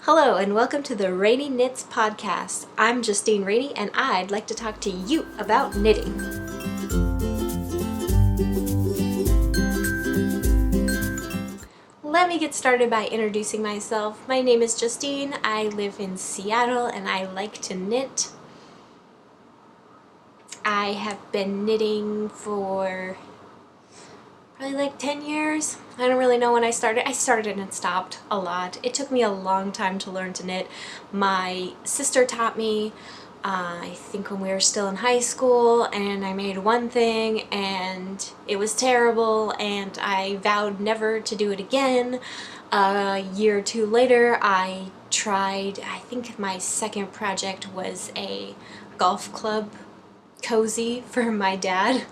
Hello and welcome to the Ranney Knits Podcast. I'm Justine Ranney and I'd like to talk to you about knitting. Let me get started by introducing myself. My name is Justine. I live in Seattle and I like to knit. I have been knitting for probably like 10 years. I don't really know when I started. I started and stopped a lot. It took me a long time to learn to knit. My sister taught me, I think when we were still in high school, and I made one thing and it was terrible and I vowed never to do it again. A year or two later I tried, I think my second project was a golf club cozy for my dad.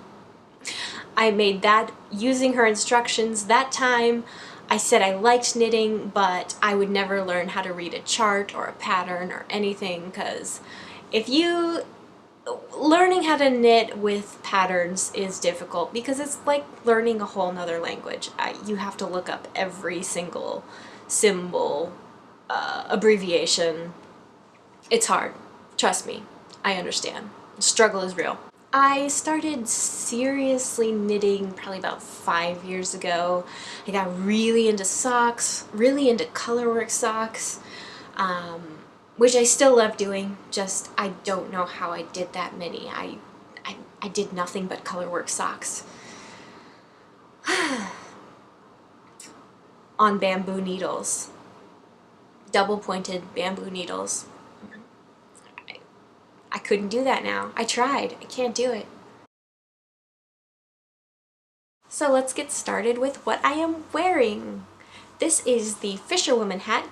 I made that using her instructions. That time I said I liked knitting, but I would never learn how to read a chart or a pattern or anything, because learning how to knit with patterns is difficult because it's like learning a whole nother language. You have to look up every single symbol, abbreviation. It's hard. Trust me. I understand. The struggle is real. I started seriously knitting probably about 5 years ago. I got really into socks, really into colorwork socks, which I still love doing, just I don't know how I did that many. I did nothing but colorwork socks. On bamboo needles, double-pointed bamboo needles. I couldn't do that now. I tried. I can't do it. So let's get started with what I am wearing. This is the Fisherwoman hat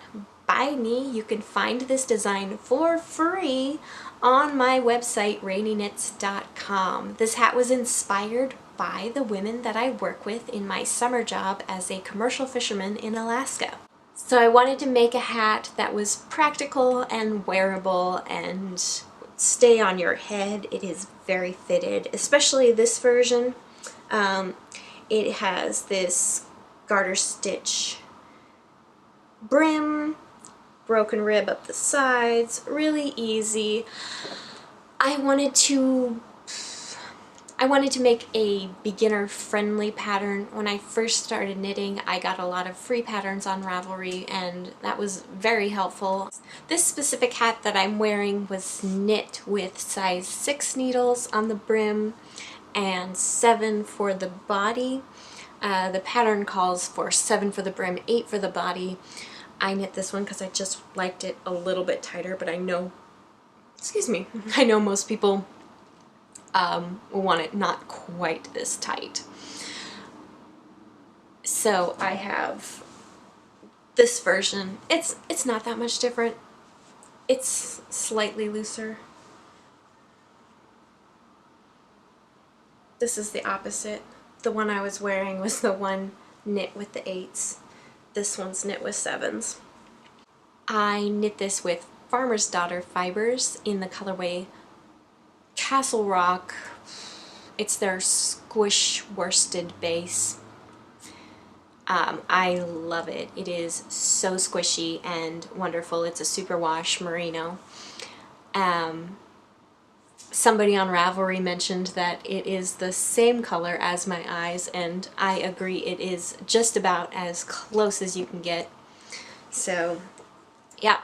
by me. You can find this design for free on my website, ranneyknits.com. This hat was inspired by the women that I work with in my summer job as a commercial fisherman in Alaska. So I wanted to make a hat that was practical and wearable and stay on your head. It is very fitted, especially this version. It has this garter stitch brim, broken rib up the sides, really easy. I wanted to make a beginner-friendly pattern. When I first started knitting, I got a lot of free patterns on Ravelry, and that was very helpful. This specific hat that I'm wearing was knit with size 6 needles on the brim and 7 for the body. The pattern calls for 7 for the brim, 8 for the body. I knit this one because I just liked it a little bit tighter, but I know most people will want it not quite this tight. So I have this version. It's not that much different. It's slightly looser. This is the opposite. The one I was wearing was the one knit with the 8s. This one's knit with 7s. I knit this with Farmer's Daughter fibers in the colorway Castle Rock. It's their squish worsted base. I love it. It is so squishy and wonderful. It's a superwash merino. Somebody on Ravelry mentioned that it is the same color as my eyes, and I agree. It is just about as close as you can get. So, yeah,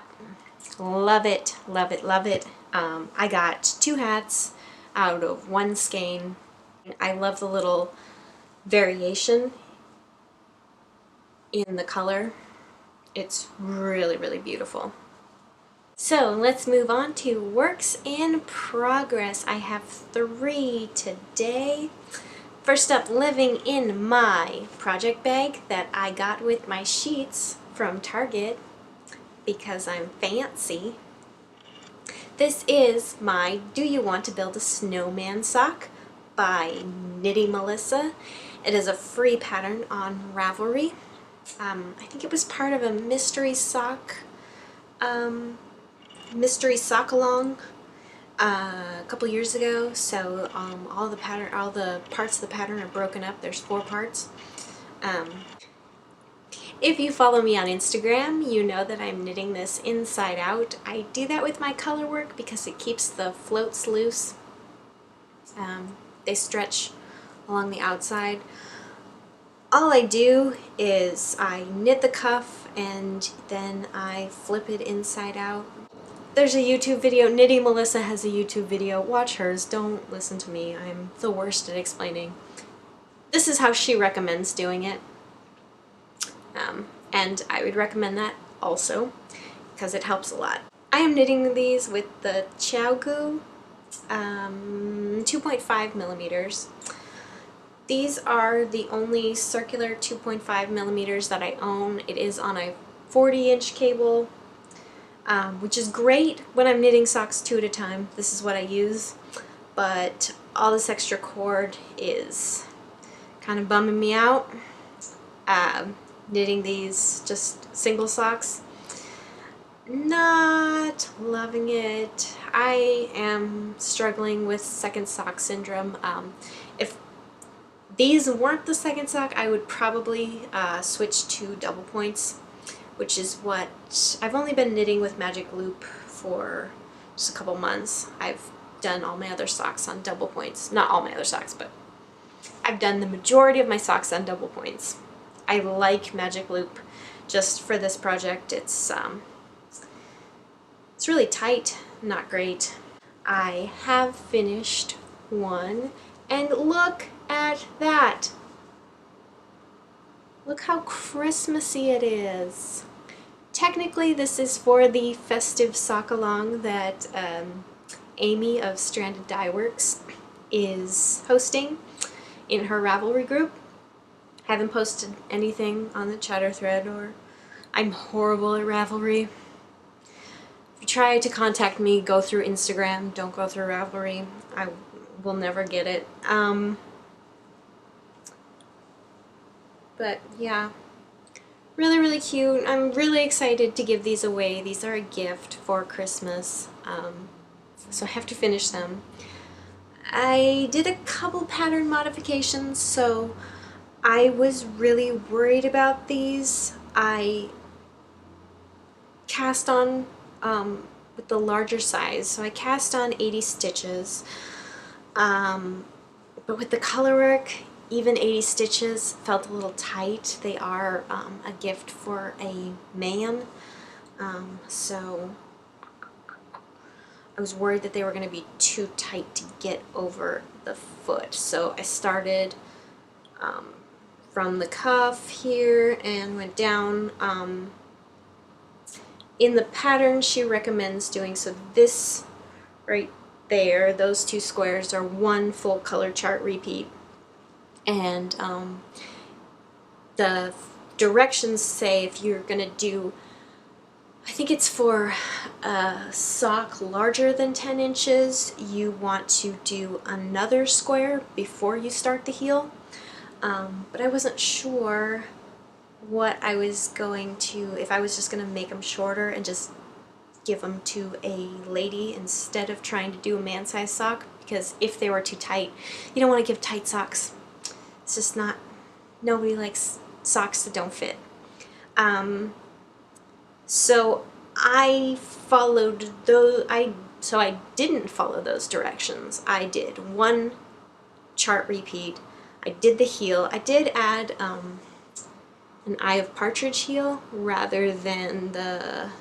love it, love it, love it. I got 2 hats out of 1 skein. I love the little variation in the color. It's really, really beautiful. So let's move on to works in progress. I have 3 today. First up, living in my project bag that I got with my sheets from Target because I'm fancy. This is my Do You Want to Build a Snowman sock by Knitty Melissa. It is a free pattern on Ravelry. I think it was part of a mystery sock along a couple years ago. So all the parts of the pattern are broken up. There's 4 parts. If you follow me on Instagram, you know that I'm knitting this inside out. I do that with my color work because it keeps the floats loose. They stretch along the outside. All I do is I knit the cuff and then I flip it inside out. There's a YouTube video, Knitting Melissa has a YouTube video. Watch hers, don't listen to me. I'm the worst at explaining. This is how she recommends doing it. And I would recommend that also because it helps a lot. I am knitting these with the Xiaogu 2.5 millimeters. These are the only circular 2.5 millimeters that I own. It is on a 40-inch cable, which is great when I'm knitting socks 2 at a time. This is what I use, but all this extra cord is kind of bumming me out. Knitting these just single socks, not loving it. I am struggling with second sock syndrome. If these weren't the second sock, I would probably switch to double points, which is what I've only been knitting with Magic Loop for just a couple months. I've done all my other socks on double points. Not all my other socks, but I've done the majority of my socks on double points. I like Magic Loop just for this project. It's really tight, not great. I have finished one, and look at that. Look how Christmassy it is. Technically, this is for the festive sock along that Amy of Stranded Dye Works is hosting in her Ravelry group. Haven't posted anything on the chatter thread, or I'm horrible at Ravelry. If you try to contact me, go through Instagram, don't go through Ravelry. I will never get it. But yeah, really, really cute. I'm really excited to give these away. These are a gift for Christmas, so I have to finish them. I did a couple pattern modifications, so I was really worried about these. I cast on with the larger size, so I cast on 80 stitches, but with the color work, even 80 stitches felt a little tight. They are a gift for a man, so I was worried that they were going to be too tight to get over the foot, so I started from the cuff here and went down. In the pattern she recommends doing, so this right there, those two squares are one full color chart repeat, and the directions say if you're gonna do, I think it's for a sock larger than 10 inches, you want to do another square before you start the heel. But I wasn't sure what I was going to, if I was just going to make them shorter and just give them to a lady instead of trying to do a man-sized sock, because if they were too tight, you don't want to give tight socks. It's just not, nobody likes socks that don't fit. So I followed those, so I didn't follow those directions. I did one chart repeat. I did the heel. I did add an Eye of Partridge heel rather than the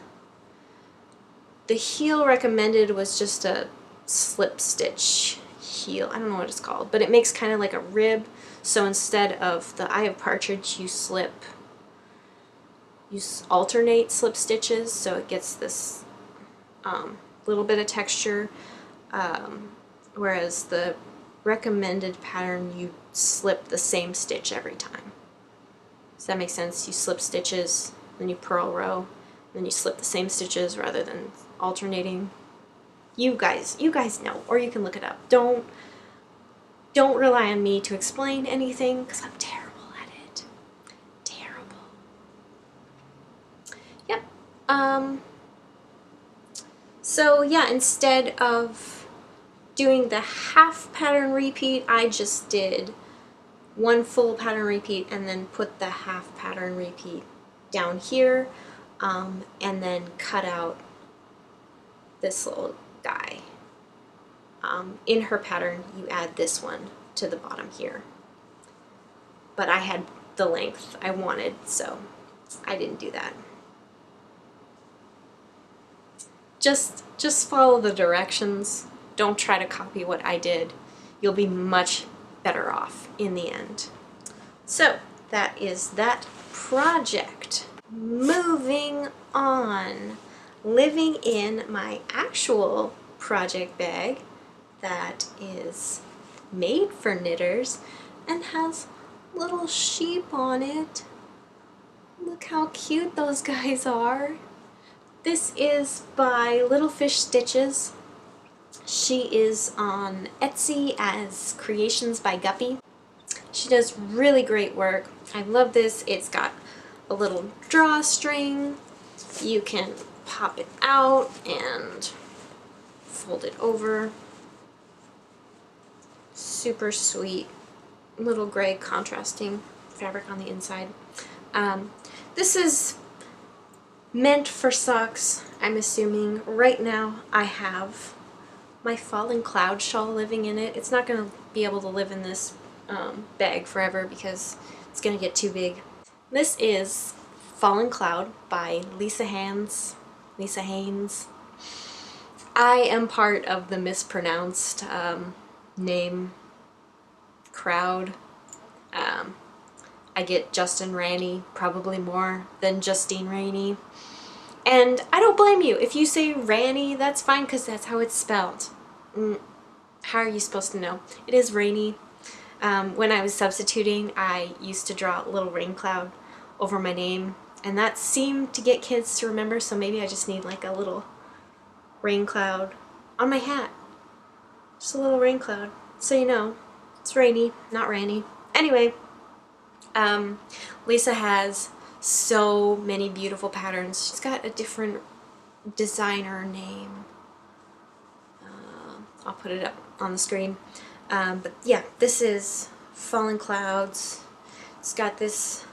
heel recommended was just a slip stitch heel. I don't know what it's called, but it makes kind of like a rib. So instead of the Eye of Partridge, you alternate slip stitches, so it gets this little bit of texture, whereas the recommended pattern, you slip the same stitch every time. Does that make sense? You slip stitches, then you purl row, then you slip the same stitches rather than alternating. You guys know, or you can look it up. Don't rely on me to explain anything, because I'm terrible at it. Terrible. Yep. So yeah, instead of doing the half pattern repeat, I just did one full pattern repeat and then put the half pattern repeat down here, and then cut out this little guy. In her pattern, you add this one to the bottom here. But I had the length I wanted, so I didn't do that. Just follow the directions. Don't try to copy what I did. You'll be much better off in the end. So that is that project. Moving on, living in my actual project bag that is made for knitters and has little sheep on it. Look how cute those guys are. This is by Little Fish Stitches. She is on Etsy as Creations by Guppy. She does really great work. I love this. It's got a little drawstring. You can pop it out and fold it over. Super sweet little gray contrasting fabric on the inside. This is meant for socks, I'm assuming. Right now I have my Fallen Cloud shawl living in it. It's not going to be able to live in this bag forever because it's going to get too big. This is Fallen Cloud by Lisa Haynes. I am part of the mispronounced name crowd. I get Justin Ranney probably more than Justine Ranney. And I don't blame you. If you say Ranney, that's fine because that's how it's spelled. How are you supposed to know? It is Ranney. When I was substituting, I used to draw a little rain cloud over my name, and that seemed to get kids to remember, so maybe I just need like a little rain cloud on my hat. Just a little rain cloud. So you know, it's rainy, not Ranney. Anyway, Lisa has so many beautiful patterns. She's got a different designer name. I'll put it up on the screen. But yeah, this is Fallen Clouds. It's got this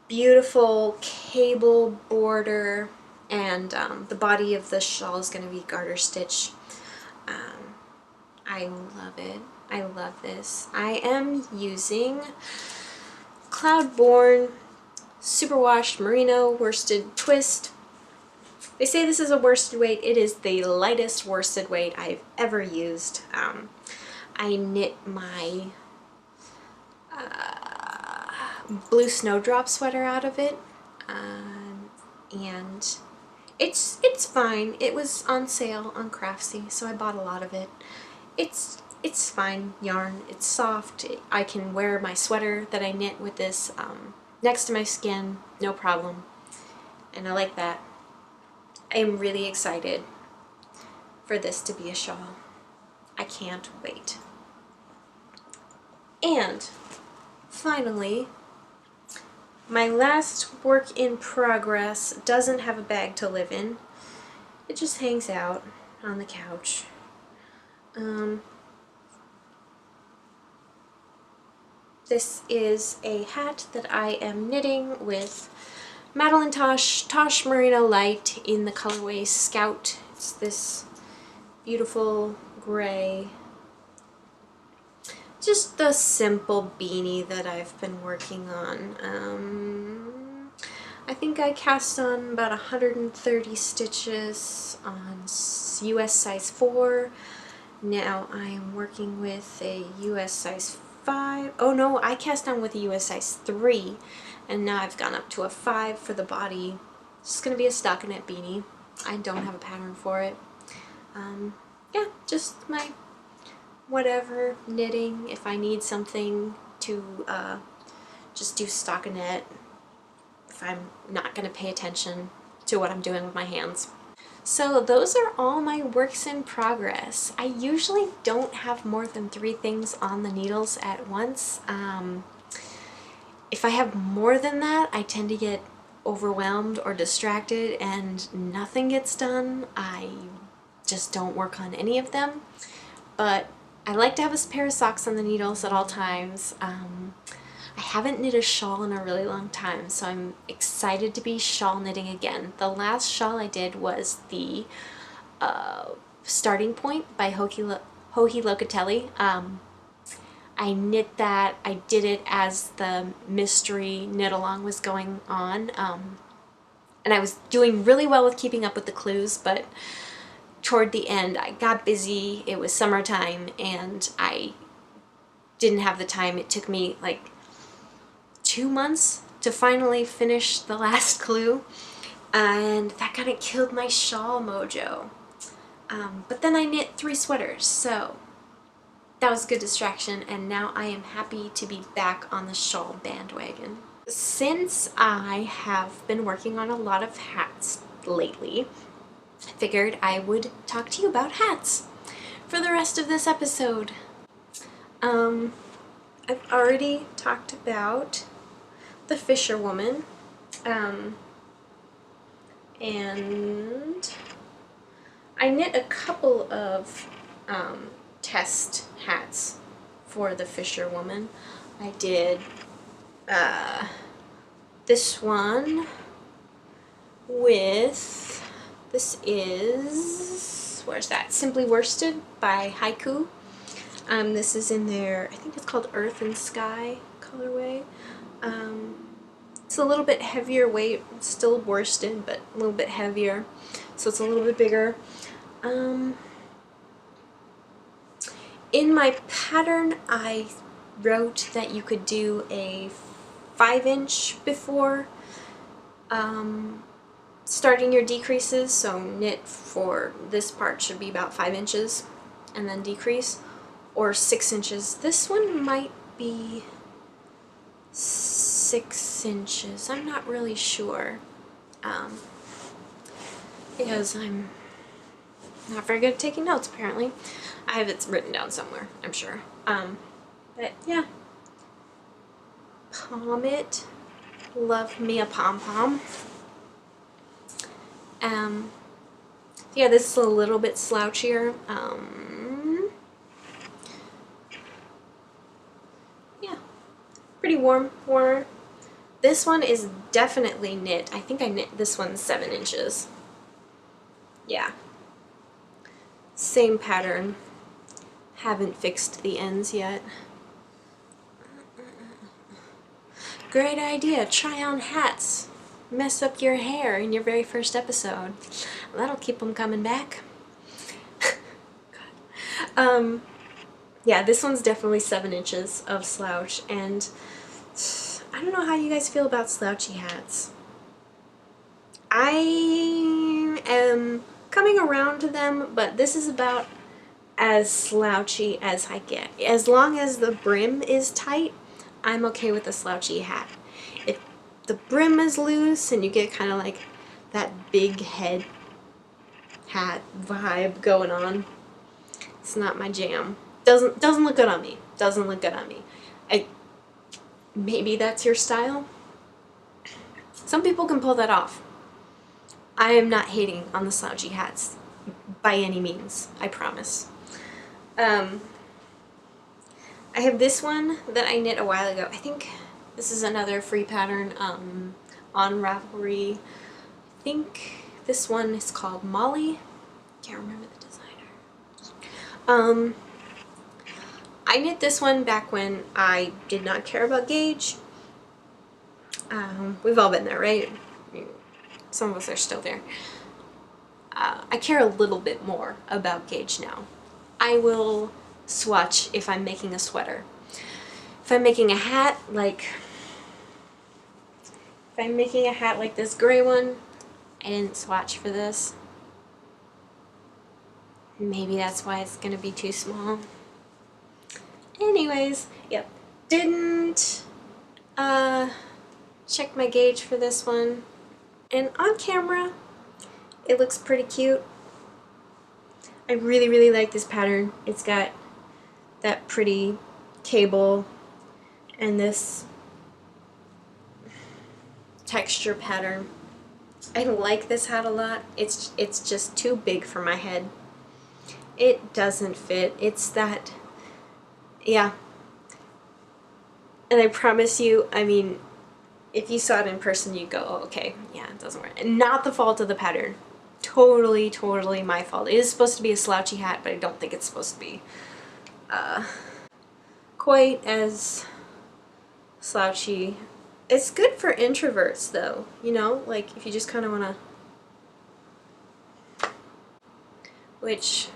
beautiful cable border, and the body of the shawl is going to be garter stitch. I love it. I love this. I am using Cloudborn Superwashed Merino Worsted Twist. They say this is a worsted weight. It is the lightest worsted weight I've ever used. I knit my blue snowdrop sweater out of it, and it's fine. It was on sale on Craftsy, so I bought a lot of it. It's fine yarn. It's soft. I can wear my sweater that I knit with this next to my skin, no problem, and I like that. I am really excited for this to be a shawl. I can't wait. And finally, my last work in progress doesn't have a bag to live in. It just hangs out on the couch. This is a hat that I am knitting with Madeline Tosh Merino Light in the colorway Scout. It's this beautiful gray. Just the simple beanie that I've been working on. I think I cast on about 130 stitches on US size 4. Now I'm working with a US size 5. Oh no, I cast on with a US size 3, and now I've gone up to a 5 for the body. It's just going to be a stockinette beanie. I don't have a pattern for it. Yeah, just my whatever knitting. If I need something to just do stockinette, if I'm not going to pay attention to what I'm doing with my hands. So those are all my works in progress. I usually don't have more than 3 things on the needles at once. If I have more than that, I tend to get overwhelmed or distracted and nothing gets done. I just don't work on any of them. But I like to have a pair of socks on the needles at all times. I haven't knit a shawl in a really long time, so I'm excited to be shawl knitting again. The last shawl I did was the Starting Point by Hohi Locatelli. I knit that. I did it as the mystery knit along was going on. And I was doing really well with keeping up with the clues, but toward the end I got busy. It was summertime and I didn't have the time. It took me like 2 months to finally finish the last clue, and that kind of killed my shawl mojo. But then I knit 3 sweaters, so that was a good distraction, and now I am happy to be back on the shawl bandwagon. Since I have been working on a lot of hats lately, I figured I would talk to you about hats for the rest of this episode. I've already talked about the Fisherwoman, and I knit a couple of test hats for the Fisherwoman. I did this one with, this is, where's that? Simply Worsted by Haiku. This is in their, I think it's called Earth and Sky colorway. It's a little bit heavier weight, still worsted, but a little bit heavier, so it's a little bit bigger. In my pattern, I wrote that you could do a 5-inch before starting your decreases, so knit for this part should be about 5 inches and then decrease, or 6 inches. This one might be 6 inches. I'm not really sure, because I'm not very good at taking notes, apparently. I have it written down somewhere, I'm sure. But yeah. Palm It. Love me a pom-pom. Yeah, this is a little bit slouchier. Yeah, pretty warmer. This one is definitely knit. I think I knit this one 7 inches. Yeah. Same pattern. Haven't fixed the ends yet. Great idea. Try on hats. Mess up your hair in your very first episode. That'll keep them coming back. Yeah, this one's definitely 7 inches of slouch, and I don't know how you guys feel about slouchy hats. I am coming around to them, but this is about as slouchy as I get. As long as the brim is tight, I'm okay with a slouchy hat. If the brim is loose and you get kind of like that big head hat vibe going on, it's not my jam. Doesn't look good on me. Doesn't look good on me. Maybe that's your style. Some people can pull that off. I am not hating on the slouchy hats by any means, I promise. I have this one that I knit a while ago. I think this is another free pattern on Ravelry. I think this one is called Molly. Can't remember the designer. I knit this one back when I did not care about gauge. We've all been there, right? Some of us are still there. I care a little bit more about gauge now. I will swatch if I'm making a sweater. If I'm making a hat like this gray one, I didn't swatch for this. Maybe that's why it's gonna be too small. Anyways, yep. Didn't check my gauge for this one. And on camera, it looks pretty cute. I really, really like this pattern. It's got that pretty cable and this texture pattern. I like this hat a lot. It's just too big for my head. It doesn't fit. It's that, yeah. And I promise you, I mean, if you saw it in person, you'd go, oh, okay, yeah, it doesn't work. And not the fault of the pattern. Totally, totally my fault. It is supposed to be a slouchy hat, but I don't think it's supposed to be quite as slouchy. It's good for introverts, though, you know? Like, if you just kind of want to... Which,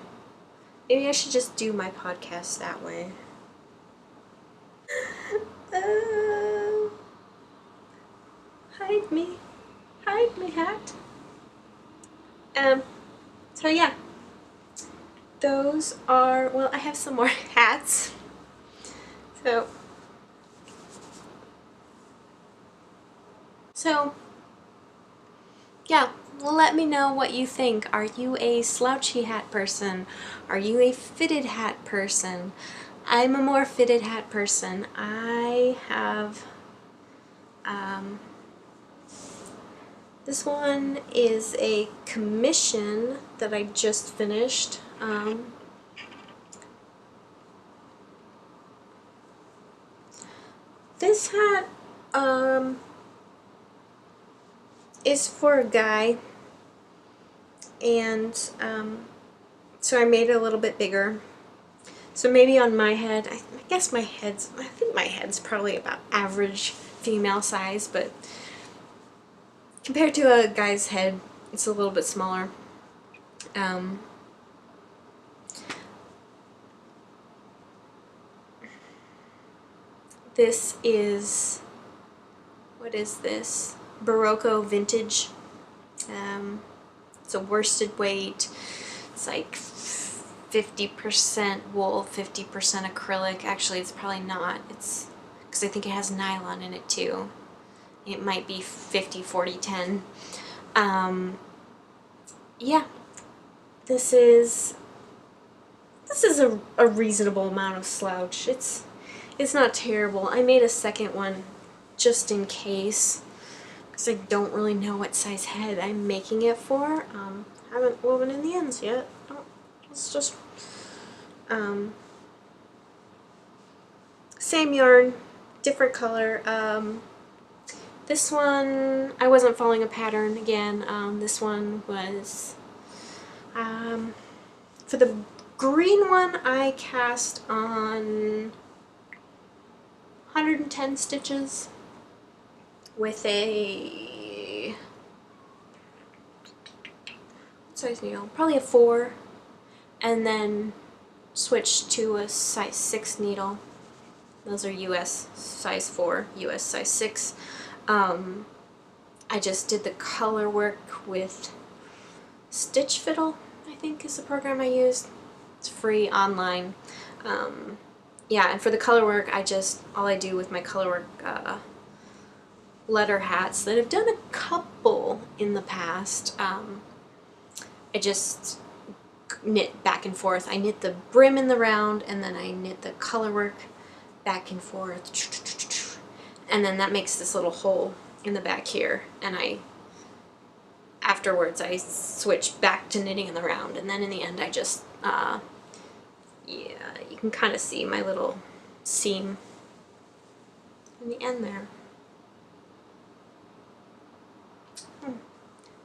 maybe I should just do my podcast that way. Hide me. Hide me, hat. So yeah. Those are, well, I have some more hats. So, yeah, let me know what you think. Are you a slouchy hat person? Are you a fitted hat person? I'm a more fitted hat person. I have, this one is a commission that I just finished. This hat, is for a guy, and so I made it a little bit bigger. So maybe on my head, I guess I think my head's probably about average female size, but compared to a guy's head, it's a little bit smaller. This is, what is this? Barocco Vintage. It's a worsted weight. It's like 50% wool, 50% acrylic. Actually, it's probably not. It's because I think it has nylon in it too. It might be 50, 40, 10. Yeah, this is a reasonable amount of slouch. It's not terrible. I made a second one just in case, because I don't really know what size head I'm making it for. Haven't woven in the ends yet. It's just same yarn, different color. This one, I wasn't following a pattern again. This one was, for the green one, I cast on 110 stitches with a, what size needle? Probably a 4, and then switched to a size 6 needle. Those are US size 4, US size 6. I just did the color work with Stitch Fiddle, I think is the program I used. It's free online. Yeah, and for the color work, all I do with my color work letter hats that I've done a couple in the past, I just knit back and forth. I knit the brim in the round, and then I knit the color work back and forth, and then that makes this little hole in the back here, and afterwards I switch back to knitting in the round, and then in the end I just yeah, you can kind of see my little seam in the end there.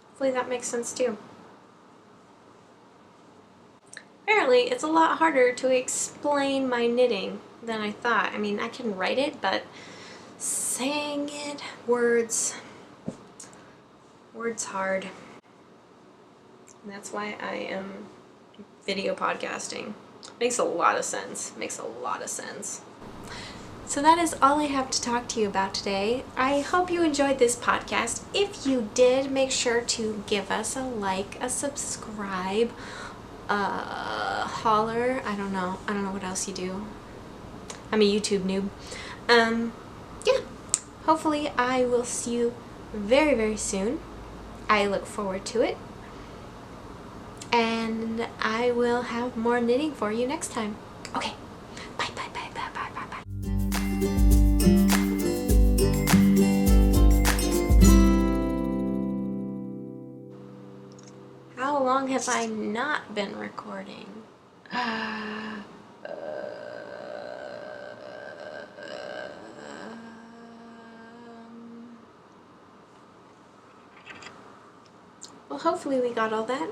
Hopefully that makes sense too. Apparently it's a lot harder to explain my knitting than I thought. I mean, I can write it, but saying it, words hard. And that's why I am video podcasting. Makes a lot of sense. Makes a lot of sense. So that is all I have to talk to you about today. I hope you enjoyed this podcast. If you did, make sure to give us a like, a subscribe, holler. I don't know what else you do. I'm a YouTube noob. Yeah. Hopefully I will see you very, very soon. I look forward to it. And I will have more knitting for you next time. Okay. Bye, bye, bye, bye, bye, bye, bye. How long have I not been recording? Well, hopefully we got all that.